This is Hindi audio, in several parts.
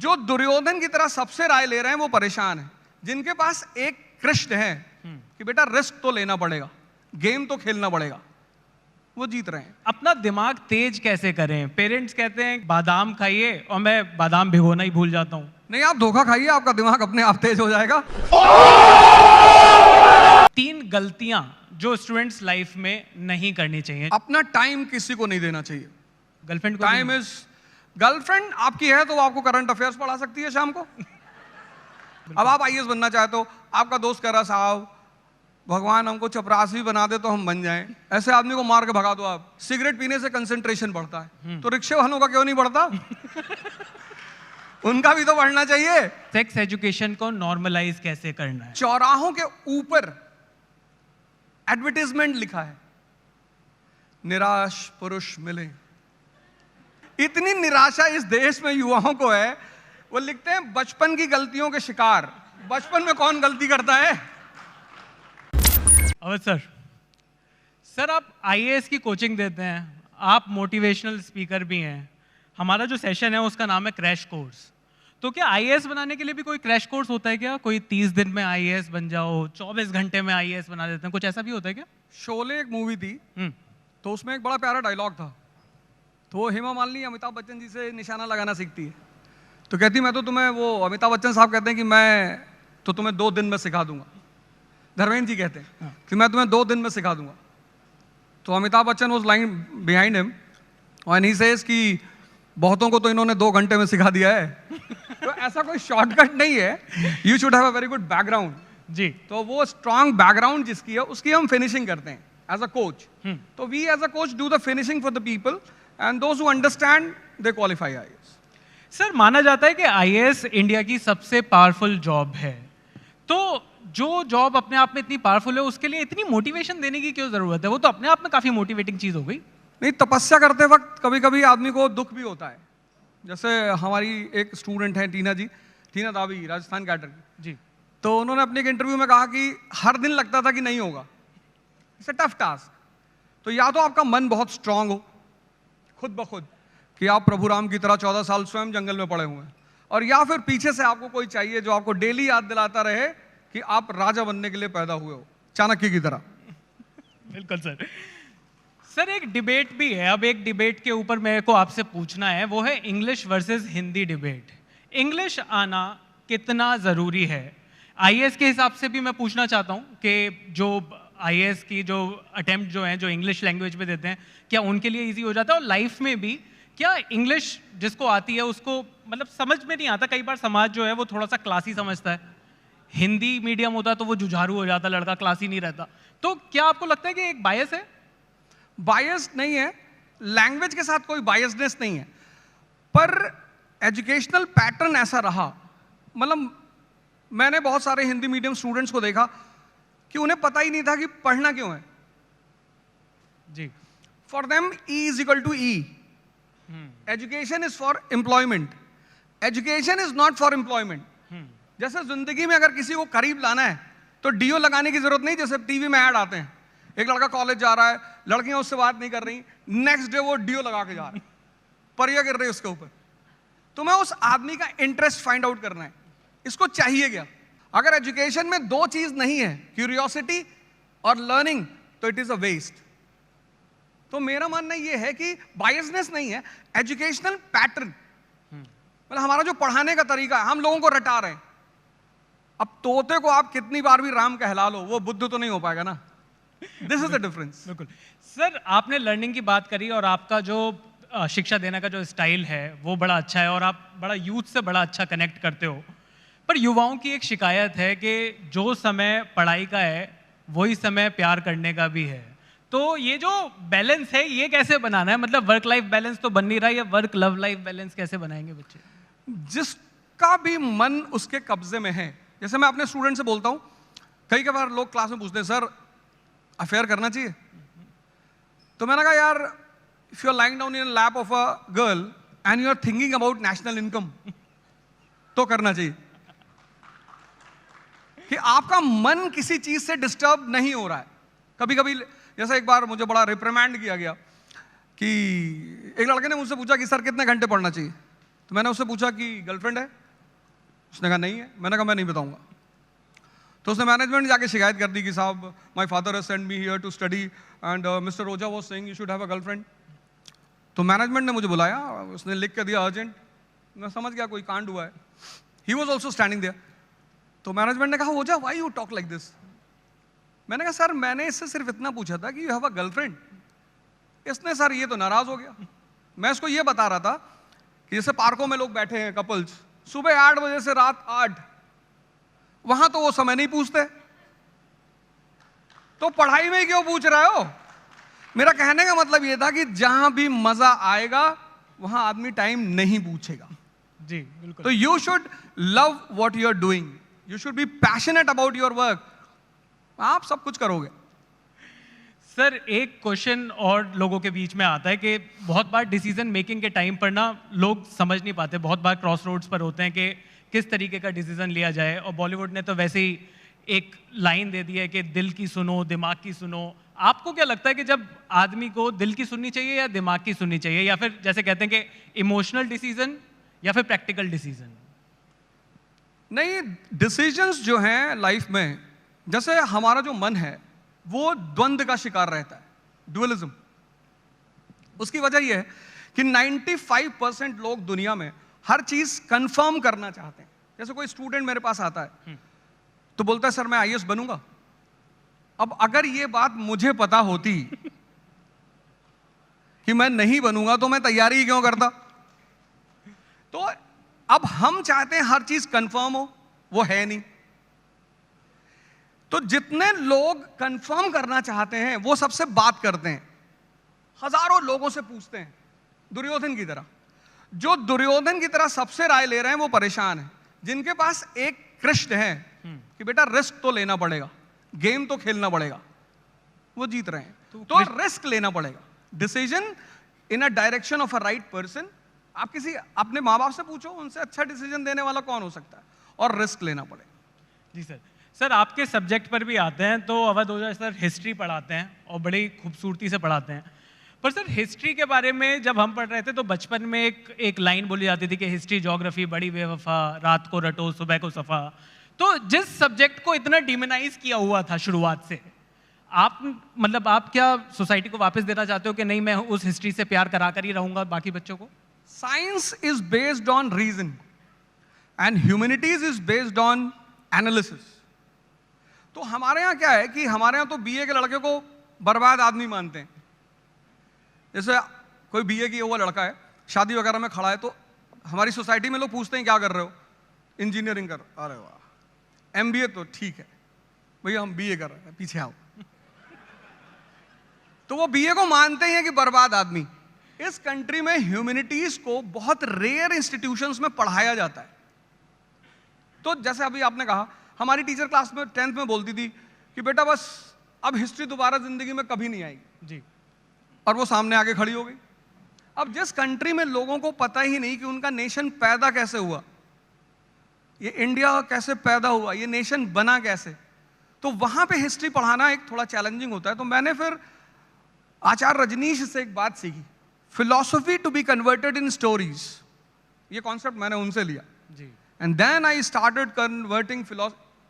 जो दुर्योधन की तरह सबसे राय ले रहे हैं वो परेशान है। जिनके पास एक कृष्ण है कि बेटा रिस्क तो लेना पड़ेगा, गेम तो खेलना पड़ेगा, वो जीत रहे हैं। अपना दिमाग तेज कैसे करें? पेरेंट्स कहते हैं बादाम खाइए और मैं बादाम भिगोना ही भूल जाता हूं। नहीं, आप धोखा खाइए, आपका दिमाग अपने आप तेज हो जाएगा। 3 गलतियां जो स्टूडेंट्स लाइफ में नहीं करनी चाहिए। अपना टाइम किसी को नहीं देना चाहिए। गर्लफ्रेंड को टाइम इज, गर्लफ्रेंड आपकी है तो वो आपको करंट अफेयर्स पढ़ा सकती है शाम को। अब आप आईएएस बनना चाहते हो, आपका दोस्त कह रहा साहब भगवान हमको चपरासी बना दे तो हम बन जाएं, ऐसे आदमी को मार के भगा दो आप। सिगरेट पीने से कंसंट्रेशन बढ़ता है, तो रिक्शे वालों का क्यों नहीं बढ़ता? उनका भी तो बढ़ना चाहिए। सेक्स एजुकेशन को नॉर्मलाइज कैसे करना है? चौराहों के ऊपर एडवर्टाइजमेंट लिखा है, निराश पुरुष मिले। इतनी निराशा इस देश में युवाओं को है, वो लिखते हैं बचपन की गलतियों के शिकार। बचपन में कौन गलती करता है? अवध सर आप आईएएस की कोचिंग देते हैं, आप मोटिवेशनल स्पीकर भी हैं। हमारा जो सेशन है उसका नाम है क्रैश कोर्स। तो क्या आईएएस बनाने के लिए भी कोई क्रैश कोर्स होता है क्या? कोई 30 दिन में आईएएस बन जाओ, 24 घंटे में आईएएस बना देते हैं, कुछ ऐसा भी होता है क्या? शोले एक मूवी थी, तो उसमें एक बड़ा प्यारा डायलॉग था। तो हेमा मालिनी अमिताभ बच्चन जी से निशाना लगाना सीखती है, तो कहती मैं तो तुम्हें, वो अमिताभ बच्चन साहब कहते हैं कि मैं तो तुम्हें 2 दिन में सिखा दूंगा। धर्मेंद्र जी कहते हैं कि मैं तुम्हें 2 दिन में सिखा दूंगा। तो Amitabh Bachchan was lying behind him and he says कि बहुतों को तो इन्होंने 2 घंटे में सिखा दिया है। तो ऐसा कोई शॉर्टकट नहीं है, you should have a very good background जी। तो वो स्ट्रांग बैकग्राउंड जिसकी है उसकी हम फिनिशिंग करते हैं एज अ कोच। तो we as a coach do the finishing for the people and those who understand they qualify IAS. Sir माना जाता है कि आईएएस इंडिया की सबसे पावरफुल जॉब है, तो जो जॉब अपने आप में इतनी पावरफुल है उसके लिए इतनी मोटिवेशन देने की क्यों जरूरत है? वो तो अपने आप में काफी मोटिवेटिंग चीज हो गई। नहीं, तपस्या करते वक्त कभी कभी आदमी को दुख भी होता है। जैसे हमारी एक स्टूडेंट है टीना दावी, राजस्थान कैडर की जी। तो उन्होंने अपने एक इंटरव्यू में कहा कि हर दिन लगता था कि नहीं होगा, इट्स अ टफ टास्क। तो या तो आपका मन बहुत स्ट्रांग हो खुद ब खुद कि आप प्रभु राम की तरह 14 साल स्वयं जंगल में पड़े हुए हैं, और या फिर पीछे से आपको कोई चाहिए जो आपको डेली याद दिलाता रहे कि आप राजा बनने के लिए पैदा हुए हो, चाणक्य की तरह। बिल्कुल सर। सर एक डिबेट भी है, अब एक डिबेट के ऊपर मेरे को आपसे पूछना है, वो है English versus Hindi debate. English आना कितना ज़रूरी है? आईएएस के हिसाब से भी मैं पूछना चाहता हूँ कि जो आईएएस की जो अटेम्प्ट जो हैं जो इंग्लिश लैंग्वेज में देते हैं, क्या उनके लिए ईजी हो जाता है? और लाइफ में भी क्या इंग्लिश जिसको आती है उसको मतलब समझ में नहीं आता? कई बार समाज जो है वो थोड़ा सा क्लासी समझता है, हिंदी मीडियम होता तो वो जुझारू हो जाता, लड़का क्लासी नहीं रहता। तो क्या आपको लगता है कि एक बायस है? बायस नहीं है, लैंग्वेज के साथ कोई बायसनेस नहीं है, पर एजुकेशनल पैटर्न ऐसा रहा। मतलब मैंने बहुत सारे हिंदी मीडियम स्टूडेंट्स को देखा कि उन्हें पता ही नहीं था कि पढ़ना क्यों है जी। For them E is equal to E. Education is for employment, education is not for employment. जैसे जिंदगी में अगर किसी को करीब लाना है तो डीओ लगाने की जरूरत नहीं। जैसे टीवी में ऐड आते हैं, एक लड़का कॉलेज जा रहा है, लड़कियां उससे बात नहीं कर रही, नेक्स्ट डे वो डीओ लगा के जा रहा है, परिया गिर रही है उसके ऊपर। तो मैं उस आदमी का इंटरेस्ट फाइंड आउट करना है, इसको चाहिए क्या। अगर एजुकेशन में 2 चीज नहीं है, क्यूरियोसिटी और लर्निंग, तो इट इज अ वेस्ट। तो मेरा मानना यह है कि बायसनेस नहीं है, एजुकेशनल पैटर्न, मतलब हमारा जो पढ़ाने का तरीका है, हम लोगों को रटा रहे हैं। अब तोते को आप कितनी बार भी राम कहला लो, वो बुद्ध तो नहीं हो पाएगा ना। This is the difference. बिल्कुल सर, आपने लर्निंग की बात करी और आपका जो शिक्षा देने का जो स्टाइल है वो बड़ा अच्छा है और आप बड़ा यूथ से बड़ा अच्छा कनेक्ट करते हो। पर युवाओं की एक शिकायत है कि जो समय पढ़ाई का है वही समय प्यार करने का भी है। तो ये जो बैलेंस है ये कैसे बनाना है? मतलब वर्क लाइफ बैलेंस तो बन नहीं रहा, ये वर्क लव लाइफ बैलेंस कैसे बनाएंगे बच्चे? जिसका भी मन उसके कब्जे में है। जैसे मैं अपने स्टूडेंट से बोलता हूं, कई बार लोग क्लास में पूछते हैं सर अफेयर करना चाहिए? तो मैंने कहा यार if you are lying down in lap of a girl and you are thinking about national income तो करना चाहिए, कि आपका मन किसी चीज से डिस्टर्ब नहीं हो रहा है। कभी कभी जैसा एक बार मुझे बड़ा रिप्रिमैंड किया गया कि एक लड़के ने मुझसे पूछा कि सर कितने घंटे पढ़ना चाहिए, तो मैंने उससे पूछा कि गर्लफ्रेंड है? उसने कहा नहीं है। मैंने कहा मैं नहीं बताऊंगा। तो उसने मैनेजमेंट जाके शिकायत कर दी कि साहब my father has send me here to study and mister Roja was saying you should have a girlfriend. तो मैनेजमेंट ने मुझे बुलाया, उसने लिख के दिया अर्जेंट। मैं समझ गया कोई कांड हुआ है। He was also standing there. तो मैनेजमेंट ने कहा Roja why you talk like this? मैंने कहा सर मैंने इससे सिर्फ इतना पूछा था कि यू हैव अ गर्लफ्रेंड। इसने सर ये तो नाराज हो गया। मैं इसको ये बता रहा था कि जैसे पार्कों में लोग बैठे हैं कपल्स, सुबह 8 बजे से रात 8, वहां तो वो समय नहीं पूछते, तो पढ़ाई में क्यों पूछ रहे हो? मेरा कहने का मतलब ये था कि जहां भी मजा आएगा वहां आदमी टाइम नहीं पूछेगा। जी बिल्कुल। तो you should love what you are doing, you should be passionate about your work, आप सब कुछ करोगे। सर एक क्वेश्चन और लोगों के बीच में आता है कि बहुत बार डिसीजन मेकिंग के टाइम पर ना लोग समझ नहीं पाते, बहुत बार क्रॉस रोड्स पर होते हैं कि किस तरीके का डिसीजन लिया जाए। और बॉलीवुड ने तो वैसे ही एक लाइन दे दी है कि दिल की सुनो दिमाग की सुनो। आपको क्या लगता है कि जब आदमी को दिल की सुननी चाहिए या दिमाग की सुननी चाहिए, या फिर जैसे कहते हैं कि इमोशनल डिसीजन या फिर प्रैक्टिकल डिसीजन? नहीं, डिसीजंस जो हैं लाइफ में, जैसे हमारा जो मन है वो द्वंद्व का शिकार रहता है, ड्युअलिज्म। उसकी वजह यह है कि 95% लोग दुनिया में हर चीज कंफर्म करना चाहते हैं। जैसे कोई स्टूडेंट मेरे पास आता है तो बोलता है सर मैं आईएएस बनूंगा। अब अगर ये बात मुझे पता होती कि मैं नहीं बनूंगा तो मैं तैयारी ही क्यों करता? तो अब हम चाहते हैं हर चीज कंफर्म हो, वो है नहीं। तो जितने लोग कंफर्म करना चाहते हैं वो सबसे बात करते हैं, हजारों लोगों से पूछते हैं, दुर्योधन की तरह। जो दुर्योधन की तरह सबसे राय ले रहे हैं वो परेशान है। जिनके पास एक कृष्ण है कि बेटा रिस्क तो लेना पड़ेगा, गेम तो खेलना पड़ेगा, वो जीत रहे हैं। तो रिस्क लेना पड़ेगा, decision in a direction of a right person. आप किसी अपने माँ बाप से पूछो, उनसे अच्छा डिसीजन देने वाला कौन हो सकता है, और रिस्क लेना पड़ेगा। जी सर। सर आपके सब्जेक्ट पर भी आते हैं तो अवध ओझा सर हिस्ट्री पढ़ाते हैं और बड़ी खूबसूरती से पढ़ाते हैं। पर सर हिस्ट्री के बारे में जब हम पढ़ रहे थे तो बचपन में एक लाइन बोली जाती थी कि हिस्ट्री ज्योग्राफी बड़ी बेवफा, रात को रटो सुबह को सफा। तो जिस सब्जेक्ट को इतना डिमोनाइज किया हुआ था शुरुआत से, आप मतलब आप क्या सोसाइटी को वापस देना चाहते हो कि नहीं मैं उस हिस्ट्री से प्यार करा कर ही रहूंगा बाकी बच्चों को? Science is based on reason and humanities is based on analysis. तो हमारे यहाँ क्या है कि हमारे यहाँ तो बीए के लड़के को बर्बाद आदमी मानते हैं। जैसे कोई बीए किया हुआ लड़का है, शादी वगैरह में खड़ा है, तो हमारी सोसाइटी में लोग पूछते हैं क्या कर रहे हो? इंजीनियरिंग कर। अरे वाह, एमबीए तो ठीक है भैया, हम बीए कर रहे हैं, पीछे आओ। तो वो बीए को मानते ही हैं कि बर्बाद आदमी। इस कंट्री में ह्यूमैनिटीज को बहुत रेयर इंस्टीट्यूशंस में पढ़ाया जाता है। तो जैसे अभी आपने कहा, हमारी टीचर क्लास में 10th में बोलती थी कि बेटा बस अब हिस्ट्री दोबारा जिंदगी में कभी नहीं आएगी जी, और वो सामने आके खड़ी हो गई। अब जिस कंट्री में लोगों को पता ही नहीं कि उनका नेशन पैदा कैसे हुआ, ये इंडिया कैसे पैदा हुआ, ये नेशन बना कैसे, तो वहां पे हिस्ट्री पढ़ाना एक थोड़ा चैलेंजिंग होता है। तो मैंने फिर आचार्य रजनीश से एक बात सीखी, philosophy to be converted in stories. ये कॉन्सेप्ट मैंने उनसे लिया जी। And then I started converting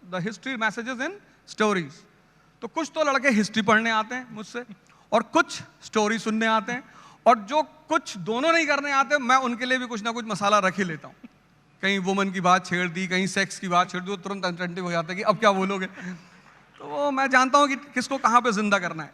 the history messages in stories. तो कुछ तो लड़के हिस्ट्री पढ़ने आते हैं मुझसे और कुछ स्टोरी सुनने आते हैं, और जो कुछ दोनों नहीं करने आते मैं उनके लिए भी कुछ ना कुछ मसाला रख ही लेता हूँ। कहीं वुमन की बात छेड़ दी, कहीं सेक्स की बात छेड़ दी, वो तुरंत अटेंटिव हो जाता है कि अब क्या बोलोगे। तो वो मैं जानता हूँ कि किसको कहाँ पे जिंदा करना है।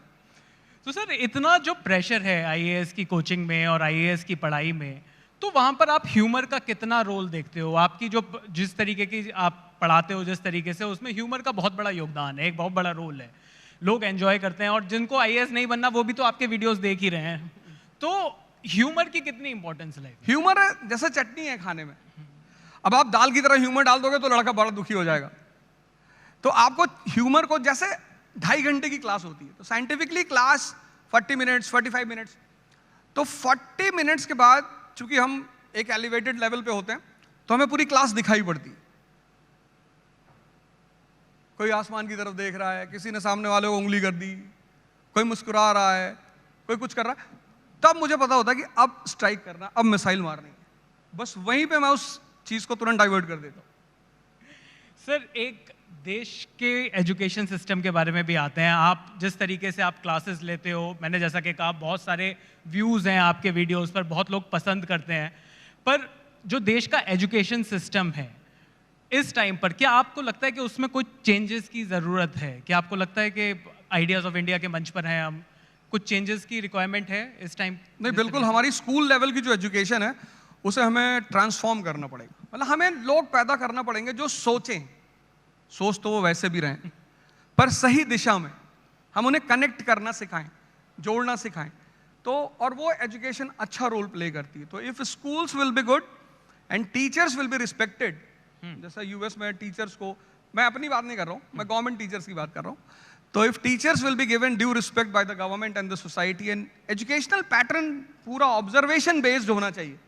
तो सर इतना जो प्रेशर है आईएएस की कोचिंग में और आईएएस की पढ़ाई में, तो वहां पर आप ह्यूमर का कितना रोल देखते हो? आपकी जो जिस तरीके की आप पढ़ाते हो जिस तरीके से, उसमें ह्यूमर का बहुत बड़ा योगदान है, एक बहुत बड़ा रोल है, लोग एंजॉय करते हैं। और जिनको आईएएस नहीं बनना वो भी तो आपके वीडियोस देख ही रहे हैं। तो ह्यूमर की कितनी इंपॉर्टेंस है? ह्यूमर जैसे चटनी है खाने में, अब आप दाल की तरह ह्यूमर डाल दोगे तो लड़का बड़ा दुखी हो जाएगा। तो आपको ह्यूमर को, जैसे 2.5 घंटे की क्लास होती है, तो साइंटिफिकली क्लास 40 मिनट्स 45 मिनट्स, तो 40 मिनट्स के बाद चूंकि हम एक एलिवेटेड लेवल पे होते हैं तो हमें पूरी क्लास दिखाई पड़ती है। कोई आसमान की तरफ देख रहा है, किसी ने सामने वाले को उंगली कर दी, कोई मुस्कुरा रहा है, कोई कुछ कर रहा है, तब मुझे पता होता है कि अब स्ट्राइक करना, अब मिसाइल मारनी है। बस वहीं पे मैं उस चीज को तुरंत डाइवर्ट कर देता हूँ। सर एक देश के एजुकेशन सिस्टम के बारे में भी आते हैं। आप जिस तरीके से आप क्लासेस लेते हो, मैंने जैसा कि कहा बहुत सारे व्यूज़ हैं आपके वीडियोस पर, बहुत लोग पसंद करते हैं, पर जो देश का एजुकेशन सिस्टम है इस टाइम पर, क्या आपको लगता है कि उसमें कुछ चेंजेस की ज़रूरत है? क्या आपको लगता है कि आइडियाज़ ऑफ इंडिया के मंच पर हैं हम, कुछ चेंजेस की रिक्वायरमेंट है इस टाइम? नहीं, बिल्कुल हमारी स्कूल लेवल की जो एजुकेशन है उसे हमें ट्रांसफॉर्म करना पड़ेगा। मतलब हमें लोग पैदा करना पड़ेंगे जो सोचें, सोच तो वो वैसे भी रहें, पर सही दिशा में हम उन्हें कनेक्ट करना सिखाएं, जोड़ना सिखाएं। तो और वो एजुकेशन अच्छा रोल प्ले करती है। तो if schools will be good and teachers will be respected, जैसा यूएस में टीचर्स को, मैं अपनी बात नहीं कर रहा हूँ, मैं गवर्नमेंट टीचर्स की बात कर रहा हूँ। तो if teachers will be given due respect by the government and the society, and educational pattern पूरा ऑब्जर्वेशन बेस्ड होना चाहिए।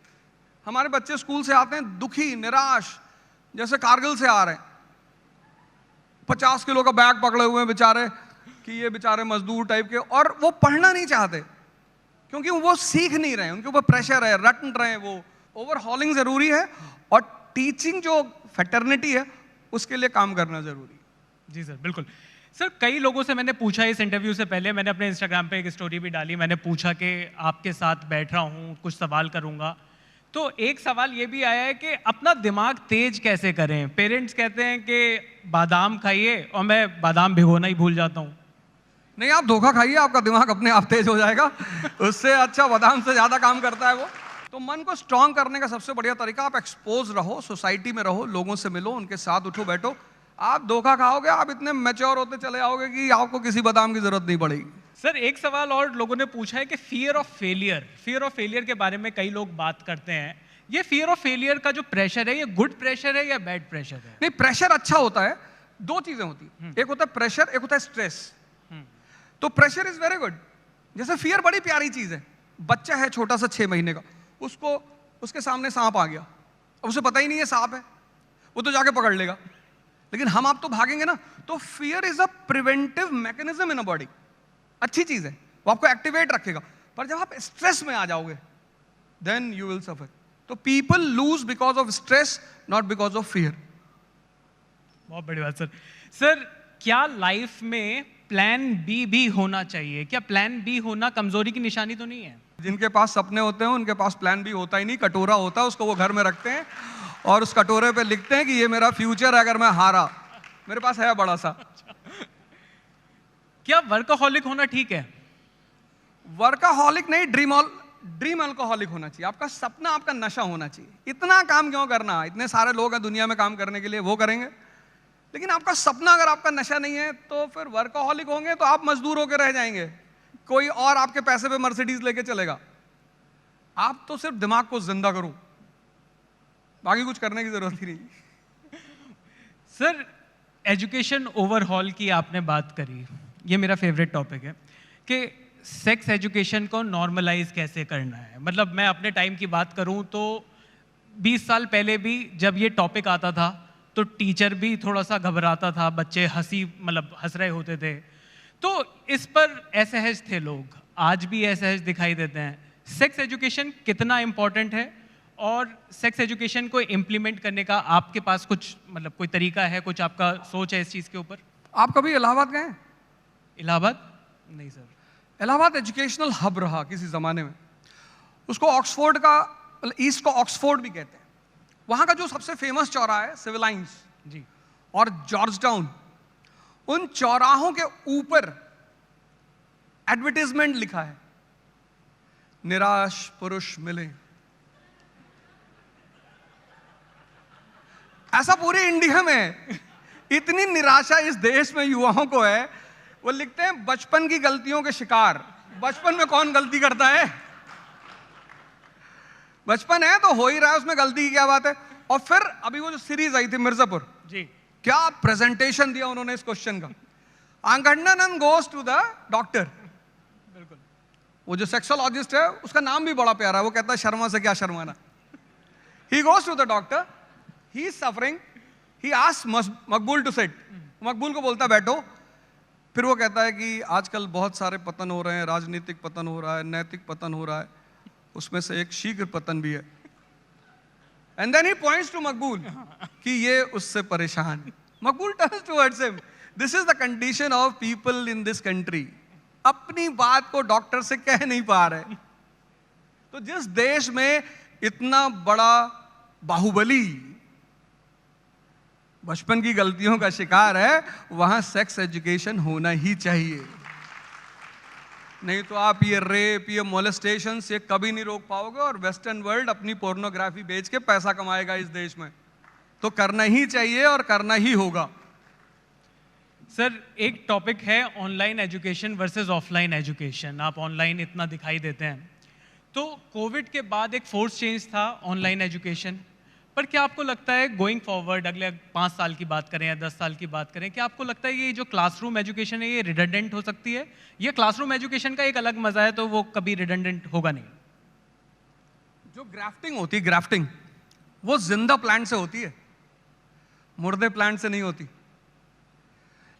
हमारे बच्चे स्कूल से आते हैं दुखी, निराश, जैसे कारगिल से आ रहे हैं, 50 किलो का बैग पकड़े हुए हैं बेचारे, कि ये बेचारे मजदूर टाइप के, और वो पढ़ना नहीं चाहते क्योंकि वो सीख नहीं रहे, उनके ऊपर प्रेशर है, रट रहे हैं। वो ओवरहॉलिंग जरूरी है और टीचिंग जो फैटर्निटी है उसके लिए काम करना जरूरी है। जी सर, बिल्कुल। सर कई लोगों से मैंने पूछा इस इंटरव्यू से पहले, मैंने अपने इंस्टाग्राम पे एक स्टोरी भी डाली, मैंने पूछा कि आपके साथ बैठ रहा हूँ, कुछ सवाल करूँगा, तो एक सवाल ये भी आया है कि अपना दिमाग तेज कैसे करें? पेरेंट्स कहते हैं कि बादाम खाइए, और मैं बादाम भिगोना ही भूल जाता हूँ। नहीं, आप धोखा खाइए, आपका दिमाग अपने आप तेज हो जाएगा। उससे अच्छा बादाम से ज्यादा काम करता है वो। तो मन को स्ट्रांग करने का सबसे बढ़िया तरीका, आप एक्सपोज रहो, सोसाइटी में रहो, लोगों से मिलो, उनके साथ उठो बैठो। आप धोखा खाओगे, आप इतने मैच्योर होते चले आओगे कि आपको किसी बादाम की जरूरत नहीं पड़ेगी। सर एक सवाल और लोगों ने पूछा है कि फियर ऑफ फेलियर के बारे में कई लोग बात करते हैं। ये फियर ऑफ फेलियर का जो प्रेशर है, ये गुड प्रेशर है या बैड प्रेशर है? नहीं, प्रेशर अच्छा होता है। दो चीजें होती है, एक होता है प्रेशर, एक होता है स्ट्रेस। तो प्रेशर इज वेरी गुड। जैसे फियर बड़ी प्यारी चीज है। बच्चा है छोटा सा 6 महीने का, उसको उसके सामने सांप आ गया, अब उसे पता ही नहीं है सांप है, वो तो जाके पकड़ लेगा। लेकिन हम आप तो भागेंगे ना। तो fear is a preventive mechanism in a body. अच्छी चीज है, वो आपको एक्टिवेट रखेगा। पर जब आप स्ट्रेस में आ जाओगे देन यू विल सफर। तो people lose because of stress, not because of fear. बहुत बड़ी बात सर। सर क्या लाइफ में प्लान बी भी होना चाहिए? क्या प्लान बी होना कमजोरी की निशानी तो नहीं है? जिनके पास सपने होते हैं उनके पास प्लान बी होता ही नहीं। कटोरा होता है, उसको वो घर में रखते हैं और उस कटोरे पे लिखते हैं कि ये मेरा फ्यूचर है अगर मैं हारा। मेरे पास है बड़ा सा। क्या वर्कaholic होना ठीक है? वर्कaholic नहीं, ड्रीम अल्कोहलिक होना चाहिए। आपका सपना आपका नशा होना चाहिए। इतना काम क्यों करना? इतने सारे लोग हैं दुनिया में काम करने के लिए, वो करेंगे। लेकिन आपका सपना अगर आपका नशा नहीं है तो फिर वर्कaholic होंगे तो आप मजदूर होकर रह जाएंगे। कोई और आपके पैसे पे मर्सिडीज लेके चलेगा। आप तो सिर्फ दिमाग को जिंदा करो, बाकी कुछ करने की जरूरत ही नहीं। सर एजुकेशन ओवरहॉल की आपने बात करी, ये मेरा फेवरेट टॉपिक है कि सेक्स एजुकेशन को नॉर्मलाइज कैसे करना है। मतलब मैं अपने टाइम की बात करूं तो 20 साल पहले भी जब ये टॉपिक आता था तो टीचर भी थोड़ा सा घबराता था, बच्चे हंस रहे होते थे, तो इस पर असहज थे लोग। आज भी असहज दिखाई देते हैं। सेक्स एजुकेशन कितना इम्पोर्टेंट है और सेक्स एजुकेशन को इम्प्लीमेंट करने का आपके पास कुछ कोई तरीका है, कुछ आपका सोच है इस चीज़ के ऊपर? आप कभी इलाहाबाद गए? इलाहाबाद नहीं सर। इलाहाबाद एजुकेशनल हब रहा किसी ज़माने में। उसको ऑक्सफोर्ड का, ईस्ट को ऑक्सफोर्ड भी कहते हैं। वहाँ का जो सबसे फेमस चौराहा है सिविल लाइन्स जी और जॉर्ज टाउन, उन चौराहों के ऊपर एडवर्टाइजमेंट लिखा है, निराश पुरुष मिले। ऐसा पूरे इंडिया में इतनी निराशा इस देश में युवाओं को है, वो लिखते हैं बचपन की गलतियों के शिकार। बचपन में कौन गलती करता है? बचपन है तो हो ही रहा है, उसमें गलती की क्या बात है? और फिर अभी वो जो सीरीज आई थी मिर्जापुर जी, क्या प्रेजेंटेशन दिया उन्होंने इस क्वेश्चन का। आंगंडन गोज टू द डॉक्टर। बिल्कुल। वो जो सेक्सोलॉजिस्ट है उसका नाम भी बड़ा प्यारा है, वो कहता है शर्मा से क्या शर्माना। He goes to the doctor, he is suffering, he asks Maqbool to sit. Maqbool को बोलता बैठो। फिर वो कहता है कि आजकल बहुत सारे पतन हो रहे हैं, राजनीतिक पतन हो रहा है, नैतिक पतन हो रहा है, उसमें से एक शीघ्र पतन भी है। And then he points to Maqbool कि ये उससे परेशान. Maqbool turns towards him. This is the condition of people in this country. अपनी बात को डॉक्टर से कह नहीं पा रहे. तो जिस देश में इतना बड़ा बाहुबली बचपन की गलतियों का शिकार है, वहां सेक्स एजुकेशन होना ही चाहिए. नहीं तो आप ये रेप, ये मोलेस्टेशन ये कभी नहीं रोक पाओगे और वेस्टर्न वर्ल्ड अपनी पोर्नोग्राफी बेच के पैसा कमाएगा इस देश में. तो करना ही चाहिए और करना ही होगा. सर एक टॉपिक है online education versus offline education. आप ऑनलाइन इतना दिखाई देते हैं, तो कोविड के बाद एक फोर्स चेंज था ऑनलाइन एजुकेशन. पर क्या आपको लगता है गोइंग फॉरवर्ड, अगले 5 साल की बात करें या 10 साल की बात करें, क्या आपको लगता है ये जो क्लासरूम एजुकेशन है ये रिडंडेंट हो सकती है? ये क्लासरूम एजुकेशन का एक अलग मजा है, तो वो कभी रिडंडेंट होगा नहीं? जो ग्राफ्टिंग होती है, ग्राफ्टिंग वो जिंदा प्लांट से होती है, मुर्दे प्लांट से नहीं होती.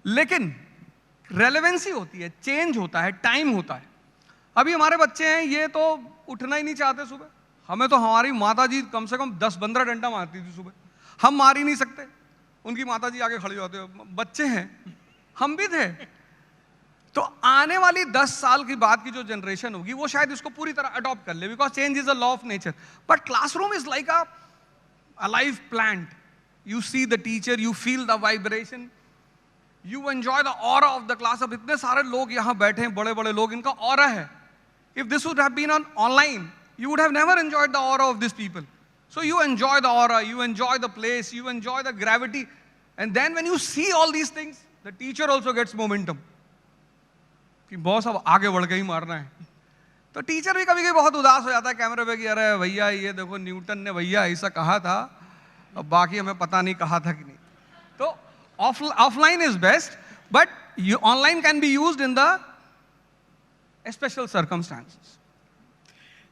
लेकिन रेलेवेंसी होती है, चेंज होता है, टाइम होता है. अभी हमारे बच्चे हैं, ये तो उठना ही नहीं चाहते सुबह. हमें तो हमारी माता जी कम से कम 10-15 डंडा मारती थी सुबह. हम मार ही नहीं सकते, उनकी माता जी आगे खड़ी होते हैं. बच्चे हैं, हम भी थे. तो आने वाली 10 साल की बाद की जो जनरेशन होगी वो शायद इसको पूरी तरह अडॉप्ट कर ले, because change is a law of nature. But classroom is like a live plant. You see the teacher, you feel the vibration, you enjoy the aura of the class. अब इतने सारे लोग यहाँ बैठे हैं, बड़े बड़े लोग, इनका ऑरा है. If this would have been on online, you would have never enjoyed the aura of these people. So you enjoy the aura, you enjoy the place, you enjoy the gravity. And then when you see all these things, the teacher also gets momentum. कि बॉस अब आगे बढ़ के ही मारना है. तो टीचर भी कभी कभी बहुत उदास हो जाता है कैमरे पे कि अरे भैया ये देखो न्यूटन ने भैया ऐसा कहा था, अब बाकी हमें पता नहीं कहा था कि नहीं. तो offline is best, but online can be used in the special circumstances.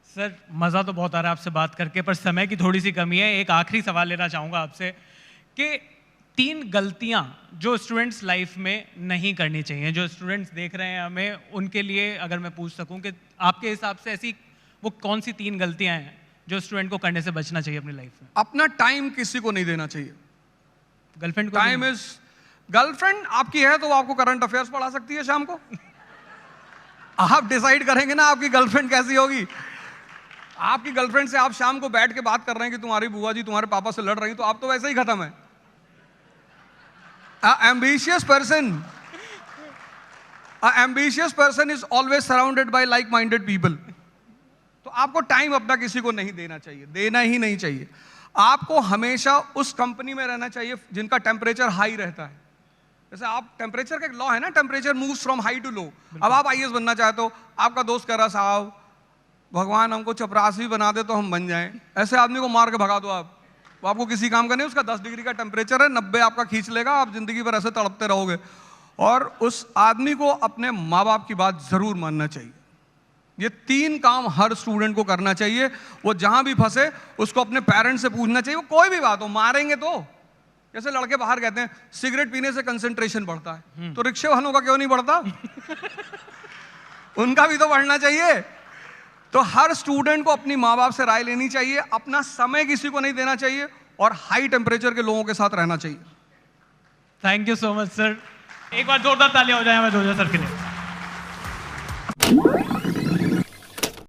Sir मज़ा तो बहुत आ रहा है आपसे बात करके, पर समय की थोड़ी सी कमी है. एक आखिरी सवाल लेना चाहूँगा आपसे कि 3 गलतियाँ जो स्टूडेंट्स लाइफ में नहीं करनी चाहिए, जो स्टूडेंट्स देख रहे हैं हमें, उनके लिए अगर मैं पूछ सकूँ कि आपके हिसाब से ऐसी वो कौन सी 3 गलतियाँ हैं जो स्टूडेंट को करने से बचना चाहिए अपनी लाइफ में? अपना टाइम किसी को नहीं देना चाहिए. गर्लफ्रेंड को? टाइम इज, गर्लफ्रेंड आपकी है तो वो आपको करंट अफेयर्स पढ़ा सकती है शाम को. आप डिसाइड करेंगे ना आपकी गर्लफ्रेंड कैसी होगी. आपकी गर्लफ्रेंड से आप शाम को बैठ के बात कर रहे हैं कि तुम्हारी बुआ जी तुम्हारे पापा से लड़ रही, तो आप तो वैसे ही खत्म है. ambitious person is always surrounded by like minded people. तो आपको टाइम अपना किसी को नहीं देना चाहिए, देना ही नहीं चाहिए. आपको हमेशा उस कंपनी में रहना चाहिए जिनका टेम्परेचर हाई रहता है. जैसे आप, टेम्परेचर का एक लॉ है ना, temperature moves from high to low. अब आप आईएएस बनना चाहते हो, आपका दोस्त कह रहा साहब भगवान हमको चपरासी बना दे तो हम बन जाएं. ऐसे आदमी को मार के भगा दो आप, वो आपको किसी काम का नहीं. उसका 10 डिग्री का टेम्परेचर है, 90 आपका खींच लेगा, आप जिंदगी भर ऐसे तड़पते रहोगे. और उस आदमी को अपने माँ बाप की बात जरूर मानना चाहिए. ये 3 काम हर स्टूडेंट को करना चाहिए. वो जहां भी फंसे उसको अपने पेरेंट्स से पूछना चाहिए. वो कोई भी बात हो, मारेंगे तो, जैसे लड़के बाहर कहते हैं सिगरेट पीने से कंसंट्रेशन बढ़ता है, तो रिक्शे वालों का क्यों नहीं बढ़ता? उनका भी तो बढ़ना चाहिए. तो हर स्टूडेंट को अपनी माँ बाप से राय लेनी चाहिए, अपना समय किसी को नहीं देना चाहिए और हाई टेम्परेचर के लोगों के साथ रहना चाहिए. Thank you so much sir. एक बार जोरदार तालियां हो जाए हमारे जोजा सर के लिए.